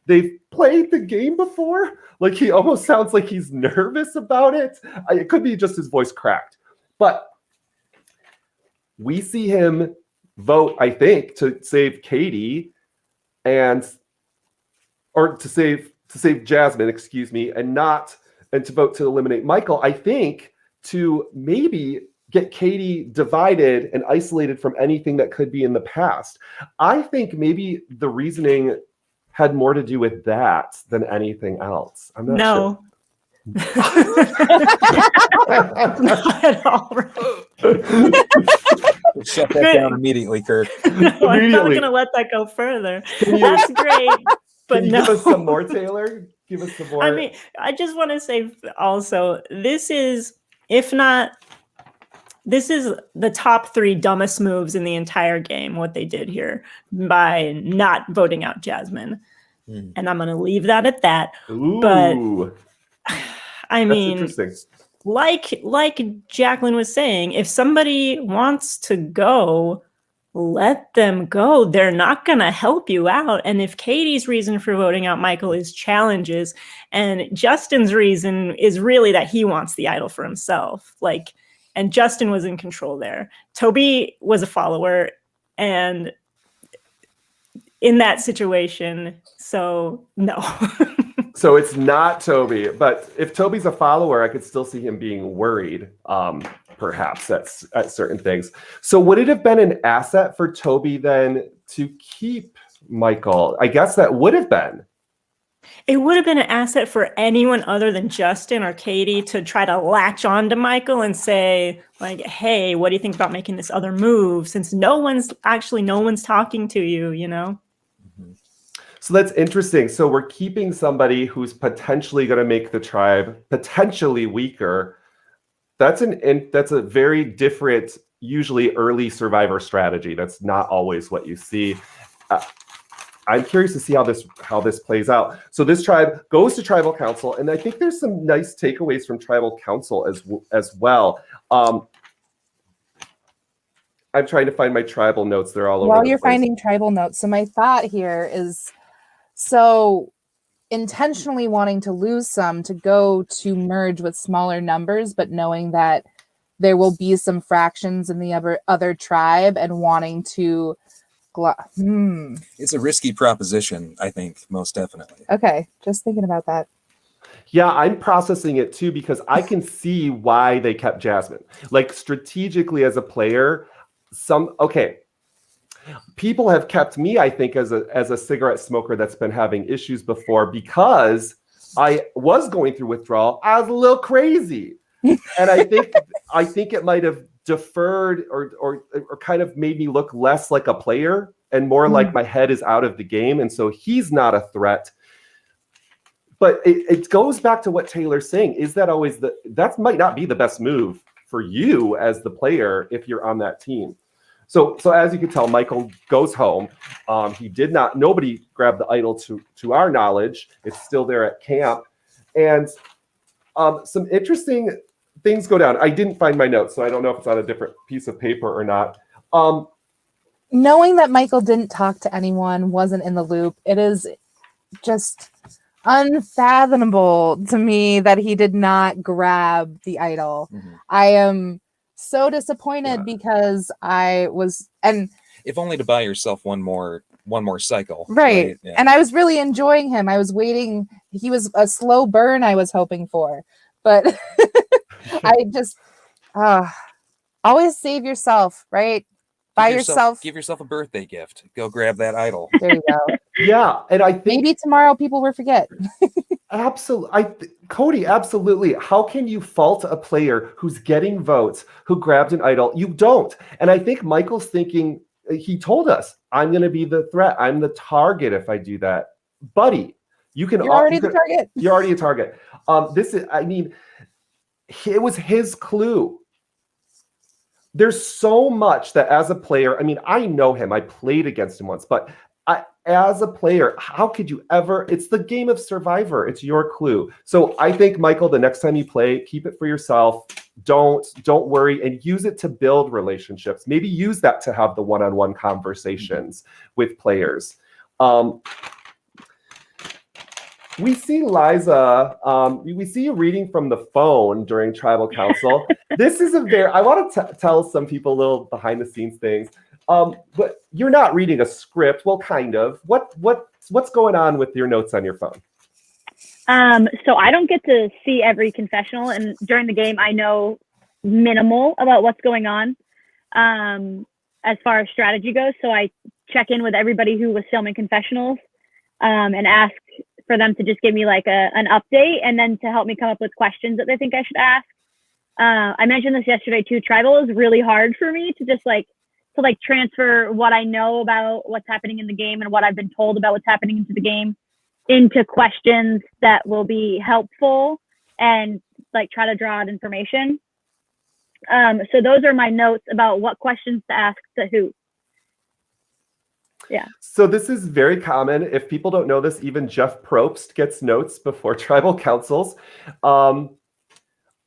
"They've played the game before?" Like he almost sounds like he's nervous about it. It could be just his voice cracked. But we see him vote, I think, to save Katie or to save Jasmine, excuse me, and to vote to eliminate Michael, I think, to maybe get Katie divided and isolated from anything that could be in the past. I think maybe the reasoning had more to do with that than anything else. I'm not sure. Not at all. Shut that down immediately, Kirk. No, I'm not going to let that go further. That's great. But Can you give us some more, Taylor? Give us some more. I mean, I just want to say also, this is the top 3 dumbest moves in the entire game, what they did here by not voting out Jasmine. And I'm going to leave that at that. Ooh, but I mean, interesting. Like Jacqueline was saying, if somebody wants to go, let them go. They're not going to help you out. And if Katie's reason for voting out Michael is challenges, and Justin's reason is really that he wants the idol for himself, and Justin was in control there. Toby was a follower, and in that situation, so no. So it's not Toby, but if Toby's a follower, I could still see him being worried, perhaps at certain things. So would it have been an asset for Toby then to keep Michael? I guess that would have been. It would have been an asset for anyone other than Justin or Katie to try to latch on to Michael and say, hey, what do you think about making this other move? Since no one's talking to you, you know? So that's interesting. So we're keeping somebody who's potentially going to make the tribe potentially weaker. That's a very different, usually early survivor strategy. That's not always what you see. I'm curious to see how this plays out. So this tribe goes to tribal council, and I think there's some nice takeaways from tribal council as well. I'm trying to find my tribal notes. They're all over While the you're place. finding tribal notes, so my thought here is, so intentionally wanting to lose some to go to merge with smaller numbers, but knowing that there will be some fractions in the other tribe and wanting to It's a risky proposition, I think, most definitely. Okay, just thinking about that. Yeah, I'm processing it too because I can see why they kept Jasmine. Like strategically as a player, people have kept me, I think, as a cigarette smoker that's been having issues before because I was going through withdrawal. I was a little crazy. And I think it might have deferred or kind of made me look less like a player and more like my head is out of the game. And so he's not a threat. But it goes back to what Taylor's saying. Is that always that might not be the best move for you as the player if you're on that team. So as you can tell, Michael goes home. Nobody grabbed the idol to our knowledge. It's still there at camp. And some interesting things go down. I didn't find my notes, so I don't know if it's on a different piece of paper or not. Knowing that Michael didn't talk to anyone, wasn't in the loop, it is just unfathomable to me that he did not grab the idol. I am so disappointed because I was, and if only to buy yourself one more cycle, right? Yeah. And I was really enjoying him. I was waiting. He was a slow burn I was hoping for, but I just always save yourself, right? Give yourself a birthday gift. Go grab that idol. There you go. Yeah, and I think maybe tomorrow people will forget. Absolutely. Cody, absolutely. How can you fault a player who's getting votes, who grabbed an idol? You don't. And I think Michael's thinking, he told us, I'm going to be the threat. I'm the target if I do that. Buddy, you're already the target. You're already a target. It was his clue. There's so much that as a player, I know him. I played against him once, but as a player, how could you ever? It's the game of Survivor. It's your clue. So I think, Michael, the next time you play, keep it for yourself. Don't worry and use it to build relationships. Maybe use that to have the one-on-one conversations with players. We see Liza, we see you reading from the phone during Tribal Council. This is I want to tell some people a little behind the scenes things. But you're not reading a script. Well, kind of. What's going on with your notes on your phone? So I don't get to see every confessional, and during the game, I know minimal about what's going on as far as strategy goes. So I check in with everybody who was filming confessionals and ask for them to just give me like an update and then to help me come up with questions that they think I should ask. I mentioned this yesterday too. Tribal is really hard for me to just to transfer what I know about what's happening in the game and what I've been told about what's happening into the game into questions that will be helpful and try to draw out information. So those are my notes about what questions to ask to who. Yeah. So this is very common. If people don't know this, even Jeff Probst gets notes before Tribal Councils.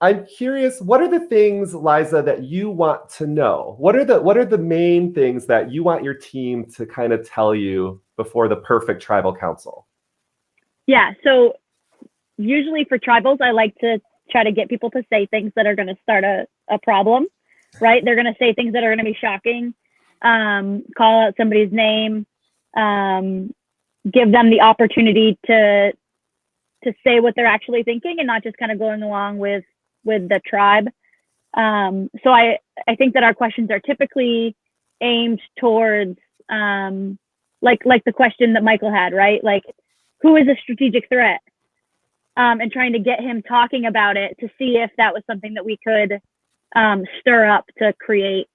I'm curious, what are the things, Liza, that you want to know? What are the main things that you want your team to kind of tell you before the perfect Tribal Council? Yeah, so usually for tribals, I like to try to get people to say things that are going to start a problem, right? They're going to say things that are going to be shocking, call out somebody's name, give them the opportunity to say what they're actually thinking and not just kind of going along with the tribe. So I think that our questions are typically aimed towards like the question that Michael had, right? Like, who is a strategic threat? And trying to get him talking about it to see if that was something that we could stir up to create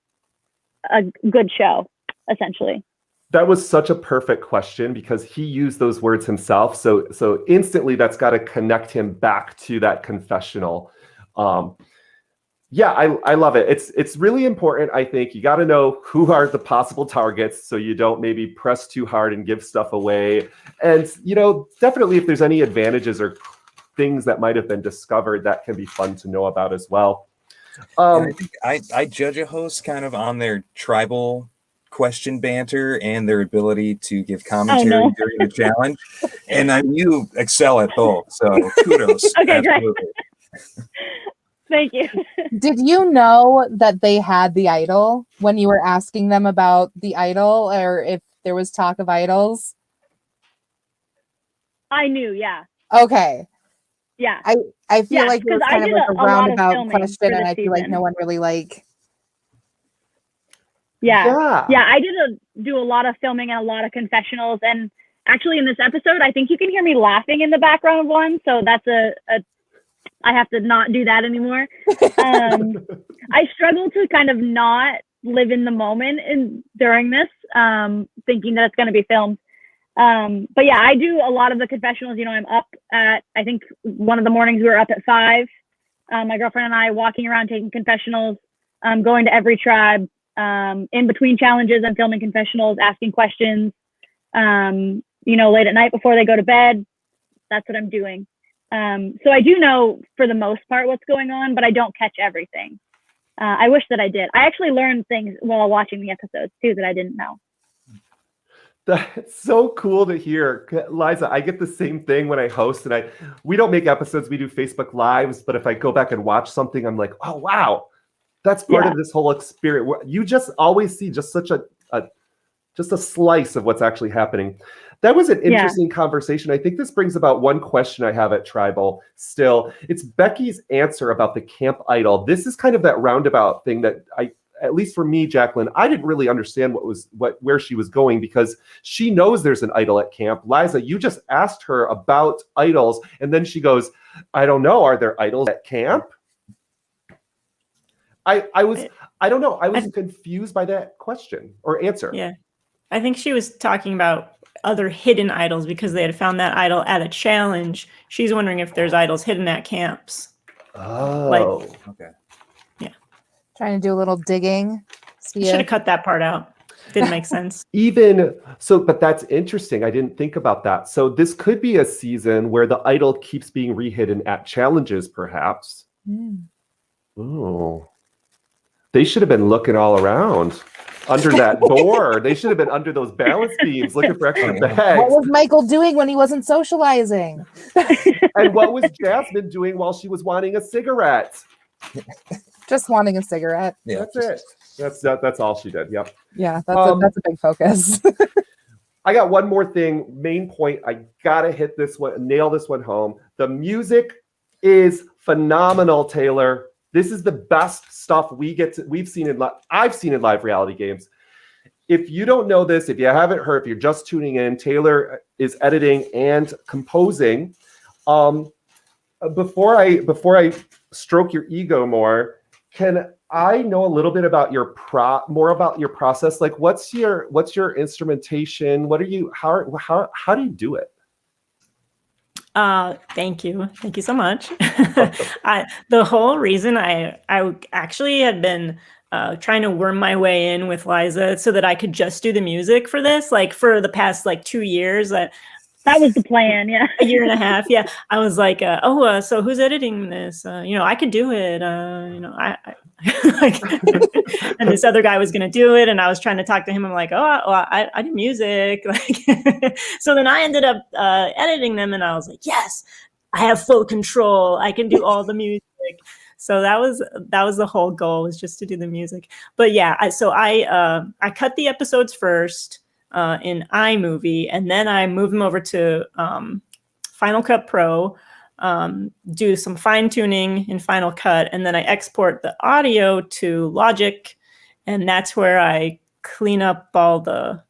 a good show, essentially. That was such a perfect question because he used those words himself. So instantly that's got to connect him back to that confessional. Yeah, I love it. It's really important. I think you got to know who are the possible targets so you don't maybe press too hard and give stuff away. And, definitely if there's any advantages or things that might have been discovered, that can be fun to know about as well. And I think I judge a host kind of on their tribal question banter and their ability to give commentary during the challenge. And you excel at both. So kudos. Okay, great. Absolutely. Thank you. Did you know that they had the idol when you were asking them about the idol, or if there was talk of idols? I knew, yeah. Okay. Yeah. I feel Yeah, like it was 'cause I kind of did like a a lot of roundabout filming question, for and this I feel like season. no one really like. Yeah. I did do a lot of filming and a lot of confessionals, and actually in this episode, I think you can hear me laughing in the background of one, so that's I have to not do that anymore. I struggle to kind of not live in the moment during this, thinking that it's going to be filmed. But yeah, I do a lot of the confessionals. You know, I'm up at, I think one of the mornings we were up at 5. My girlfriend and I walking around taking confessionals, going to every tribe. In between challenges, I'm filming confessionals, asking questions, you know, late at night before they go to bed. That's what I'm doing. So I do know for the most part what's going on, but I don't catch everything. I wish that I did. I actually learned things while watching the episodes too that I didn't know. That's so cool to hear. Liza, I get the same thing when I host, and we don't make episodes, we do Facebook Lives, but if I go back and watch something, I'm like, oh wow, that's part of this whole experience. You just always see just such a slice of what's actually happening. That was an interesting conversation. I think this brings about one question I have at Tribal still. It's Becky's answer about the camp idol. This is kind of that roundabout thing that at least for me, Jacqueline, I didn't really understand where she was going, because she knows there's an idol at camp. Liza, you just asked her about idols, and then she goes, I don't know, are there idols at camp? I don't know. I was confused by that question or answer. Yeah. I think she was talking about other hidden idols because they had found that idol at a challenge. She's wondering if there's idols hidden at camps. Oh. Okay. Yeah. Trying to do a little digging. Should have cut that part out. Didn't make sense. But that's interesting. I didn't think about that. So this could be a season where the idol keeps being rehidden at challenges, perhaps. Oh. They should have been looking all around under that door. They should have been under those balance beams looking for extra bags. What was Michael doing when he wasn't socializing? And what was Jasmine doing while she was wanting a cigarette? Just wanting a cigarette. Yeah, that's it. That's all she did. Yep. Yeah, that's a big focus. I got one more thing. Main point. I gotta hit this one, nail this one home. The music is phenomenal, Taylor. This is the best stuff I've seen in live reality games. If you don't know this, if you haven't heard, if you're just tuning in, Taylor is editing and composing. Before I stroke your ego more, can I know a little bit about more about your process? Like, what's your instrumentation? How do you do it? Thank you so much. The whole reason I actually had been trying to worm my way in with Liza so that I could just do the music for this, like for the past 2 years. That was the plan, yeah. A year and a half, yeah. I was like, so who's editing this? I could do it. And this other guy was going to do it, and I was trying to talk to him. I'm like, I do music. So then I ended up editing them, and I was like, yes, I have full control. I can do all the music. So that was the whole goal, was just to do the music. But yeah, I cut the episodes first in iMovie, and then I move them over to Final Cut Pro, do some fine tuning in Final Cut, and then I export the audio to Logic, and that's where I clean up all the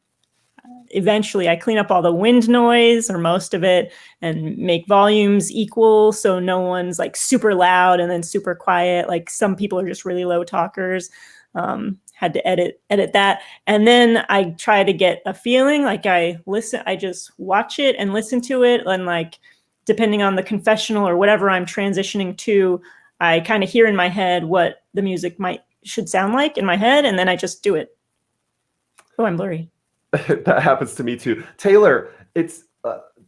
wind noise, or most of it, and make volumes equal so no one's super loud and then super quiet. Like some people are just really low talkers. Had to edit that. And then I try to get a feeling, I just watch it and listen to it. And depending on the confessional or whatever I'm transitioning to, I kind of hear in my head what the music should sound like in my head. And then I just do it. Oh, I'm blurry. That happens to me too. Taylor, it's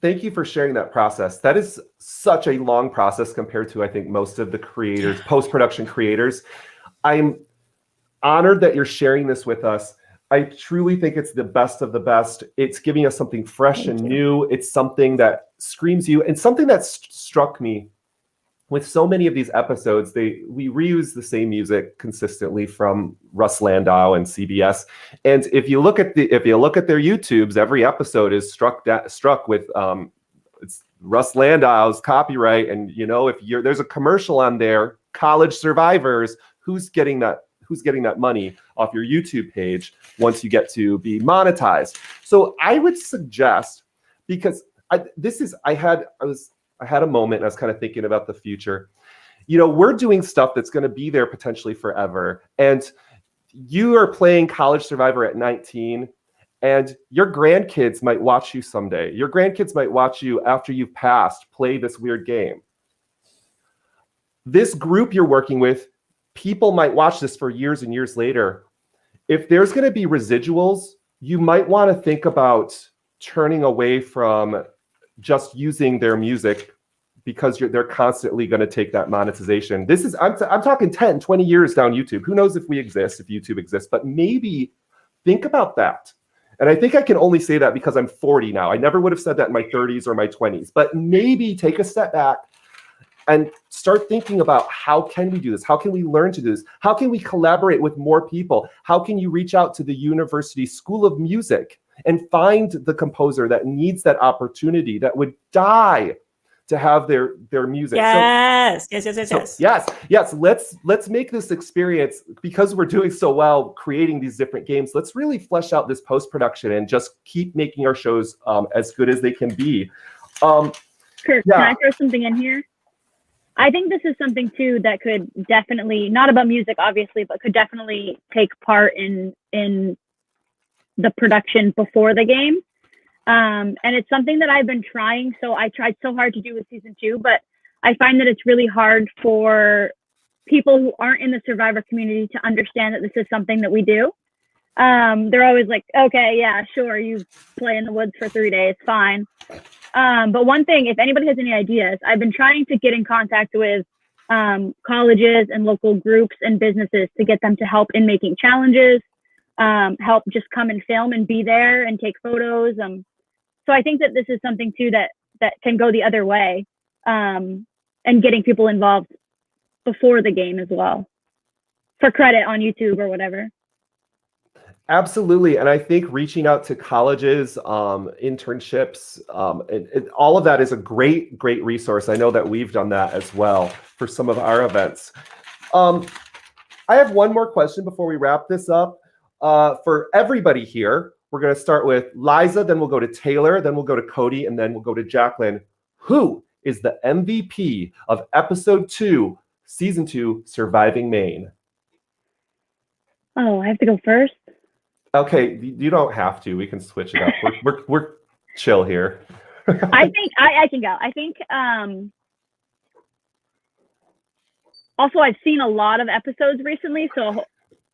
thank you for sharing that process. That is such a long process compared to, I think, most of the creators, post-production creators. I'm honored that you're sharing this with us. I truly think it's the best of the best. It's giving us something fresh and new. It's something that screams you, and something that struck me with so many of these episodes, we reuse the same music consistently from Russ Landau and CBS. And if you look at their YouTubes, every episode is struck with it's Russ Landau's copyright. And if there's a commercial on there, College Survivors, who's getting that money off your YouTube page once you get to be monetized? So I would suggest, because I had a moment and I was kind of thinking about the future. We're doing stuff that's going to be there potentially forever. And you are playing College Survivor at 19, and your grandkids might watch you someday. Your grandkids might watch you after you've passed play this weird game. This group you're working with, people might watch this for years and years later. If there's going to be residuals, you might want to think about turning away from just using their music, because they're constantly going to take that monetization. I'm talking 10, 20 years down YouTube. Who knows if YouTube exists, but maybe think about that. And I think I can only say that because I'm 40 now. I never would have said that in my 30s or my 20s, but maybe take a step back and start thinking about, how can we do this? How can we learn to do this? How can we collaborate with more people? How can you reach out to the University School of Music and find the composer that needs that opportunity, that would die to have their music? Yes. Yes. Let's make this experience, because we're doing so well creating these different games. Let's really flesh out this post-production and just keep making our shows as good as they can be. Kirk, can I throw something in here? I think this is something too that could definitely, not about music obviously, but could definitely take part in the production before the game. And it's something that I've been trying. So I tried so hard to do with season 2, but I find that it's really hard for people who aren't in the Survivor community to understand that this is something that we do. They're always like, okay, yeah, sure, you play in the woods for 3 days, fine. But one thing, if anybody has any ideas, I've been trying to get in contact with colleges and local groups and businesses to get them to help in making challenges, help just come and film and be there and take photos. So I think that this is something too that can go the other way, and getting people involved before the game as well, for credit on YouTube or whatever. Absolutely. And I think reaching out to colleges, internships, and all of that is a great resource. I know that we've done that as well for some of our events. I have one more question before we wrap this up. For everybody here, we're going to start with Liza, then we'll go to Taylor, then we'll go to Cody, and then we'll go to Jacqueline. Who is the MVP of episode 2, season 2, Surviving Maine? Oh, I have to go first? Okay, you don't have to. We can switch it up. We're chill here. I think I can go. I think also I've seen a lot of episodes recently, so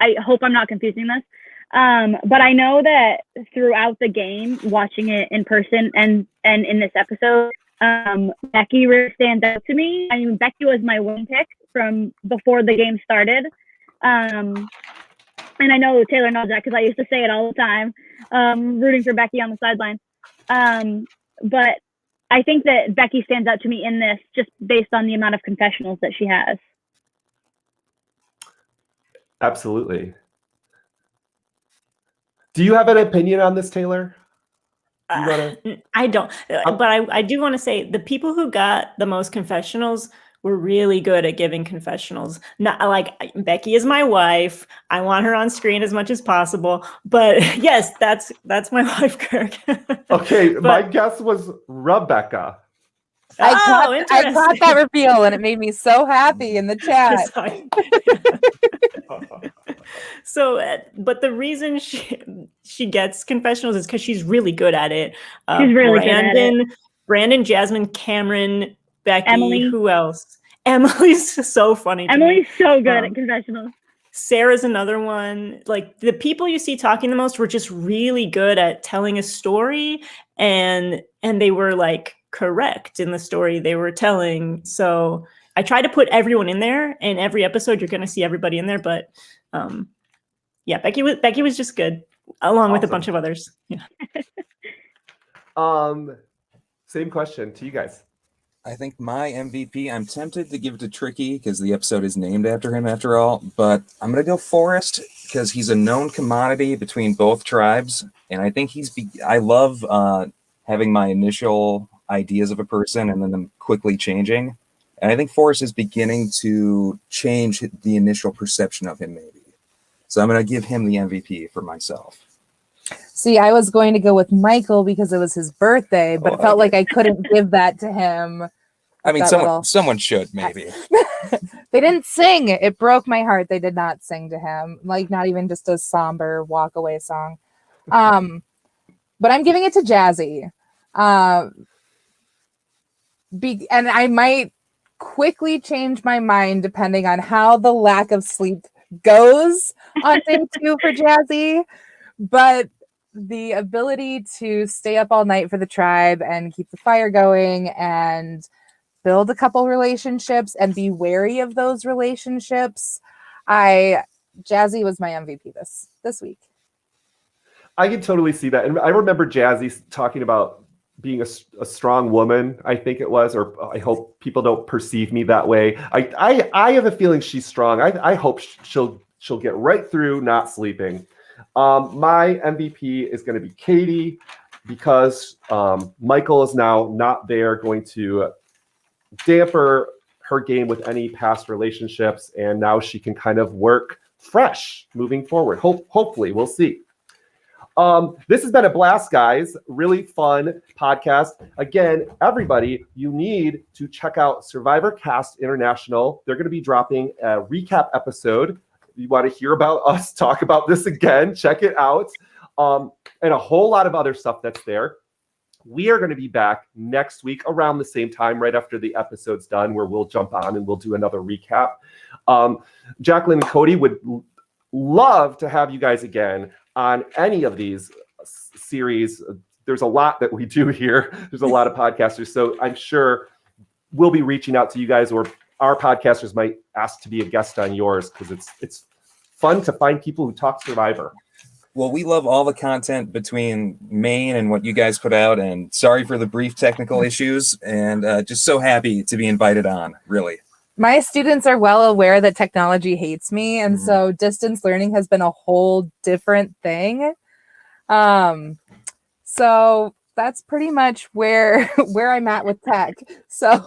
I hope I'm not confusing this. But I know that throughout the game, watching it in person and in this episode, Becky really stands out to me. I mean, Becky was my win pick from before the game started. And I know Taylor knows that because I used to say it all the time, rooting for Becky on the sideline. But I think that Becky stands out to me in this just based on the amount of confessionals that she has. Absolutely. Do you have an opinion on this, Taylor? I don't, but I do want to say the people who got the most confessionals were really good at giving confessionals. Not like Becky is my wife. I want her on screen as much as possible. But yes, that's my wife, Kirk. Okay, my guess was Rebecca. I caught that reveal and it made me so happy in the chat. So, but the reason she gets confessionals is because she's really good at it. She's really good at it. Brandon, Jasmine, Cameron, Becky, Emily. Who else? Emily's so funny. Emily's so good at confessionals. Sarah's another one. Like the people you see talking the most were just really good at telling a story, and they were like correct in the story they were telling. So I try to put everyone in there, and every episode you're going to see everybody in there. But yeah, Becky was just good, along with a bunch of others. Yeah. Same question to you guys. I think my MVP, I'm tempted to give it to Tricky because the episode is named after him after all, but I'm going to go Forrest because he's a known commodity between both tribes. And I think I love having my initial ideas of a person and then them quickly changing. And I think Forrest is beginning to change the initial perception of him, maybe. So I'm going to give him the MVP for myself. See, I was going to go with Michael because it was his birthday, but it felt like I couldn't give that to him. I mean, someone should, maybe. They didn't sing. It broke my heart. They did not sing to him, like not even just a somber walk away song. But I'm giving it to Jazzy. And I might quickly change my mind depending on how the lack of sleep goes on day 2 for Jazzy. But the ability to stay up all night for the tribe and keep the fire going and build a couple relationships and be wary of those relationships. Jazzy was my MVP this week. I can totally see that. And I remember Jazzy talking about being a strong woman, I think it was, or I hope people don't perceive me that way. I have a feeling she's strong. I hope she'll get right through not sleeping. My MVP is going to be Katie because Michael is now not there, going to damper her game with any past relationships, and now she can kind of work fresh moving forward. Hopefully, we'll see. This has been a blast, guys. Really fun podcast. Again, everybody, you need to check out Survivor Cast International. They're going to be dropping a recap episode. You want to hear about us talk about this again, check it out. And a whole lot of other stuff that's there. We are going to be back next week around the same time, right after the episode's done, where we'll jump on and we'll do another recap. Jacqueline and Cody would love to have you guys again on any of these series. There's a lot that we do here. There's a lot of podcasters. So I'm sure we'll be reaching out to you guys, or our podcasters might ask to be a guest on yours, because it's fun to find people who talk Survivor. Well, we love all the content between Maine and what you guys put out, and sorry for the brief technical issues, and just so happy to be invited on, really. My students are well aware that technology hates me, and so distance learning has been a whole different thing. So that's pretty much where I'm at with tech. So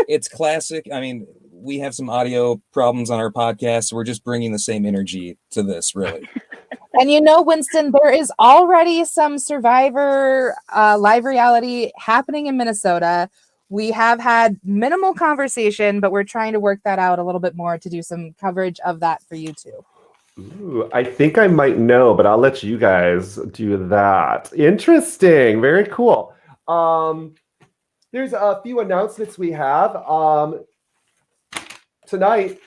it's classic. I mean, we have some audio problems on our podcast. So we're just bringing the same energy to this, really. And you know, Winston, there is already some Survivor live reality happening in Minnesota. We have had minimal conversation, but we're trying to work that out a little bit more to do some coverage of that for you too. Ooh, I think I might know, but I'll let you guys do that. Interesting. Very cool. There's a few announcements we have. Tonight,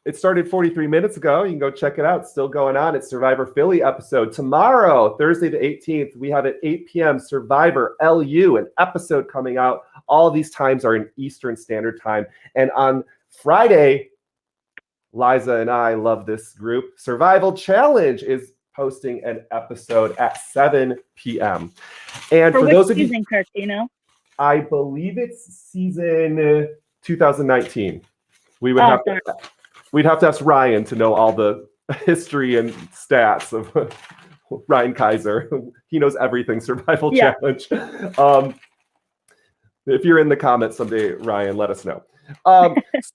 it started 43 minutes ago. You can go check it out. It's still going on. It's Survivor Philly episode. Tomorrow, Thursday the 18th, we have at 8 p.m. Survivor LU, an episode coming out. All of these times are in Eastern Standard Time. And on Friday, Liza and I love this group. Survival Challenge is posting an episode at 7 p.m. And for those of you, season, Kirk, do you know? I believe it's season 2019. We'd have to ask Ryan to know all the history and stats of Ryan Kaiser. He knows everything Survival Challenge. If you're in the comments someday, Ryan, let us know.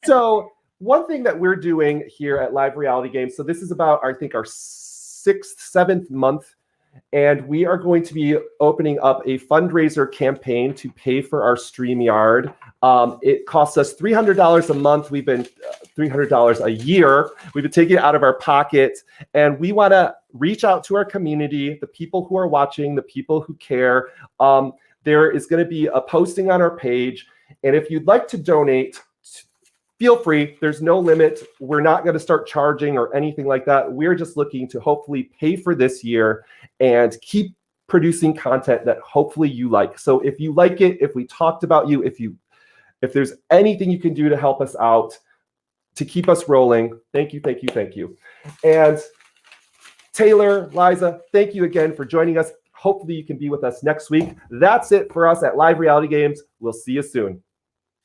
So one thing that we're doing here at Live Reality Games, so this is about, I think, our 7th month, and we are going to be opening up a fundraiser campaign to pay for our StreamYard. It costs us $300 a month. We've been $300 a year. We've been taking it out of our pocket, and we want to reach out to our community, the people who are watching, the people who care. There is going to be a posting on our page, and if you'd like to donate feel free. There's no limit. We're not going to start charging or anything like that. We're just looking to hopefully pay for this year and keep producing content that hopefully you like. So if you like it, if we talked about you, if there's anything you can do to help us out, to keep us rolling, thank you, thank you, thank you. And Taylor, Liza, thank you again for joining us. Hopefully you can be with us next week. That's it for us at Live Reality Games. We'll see you soon.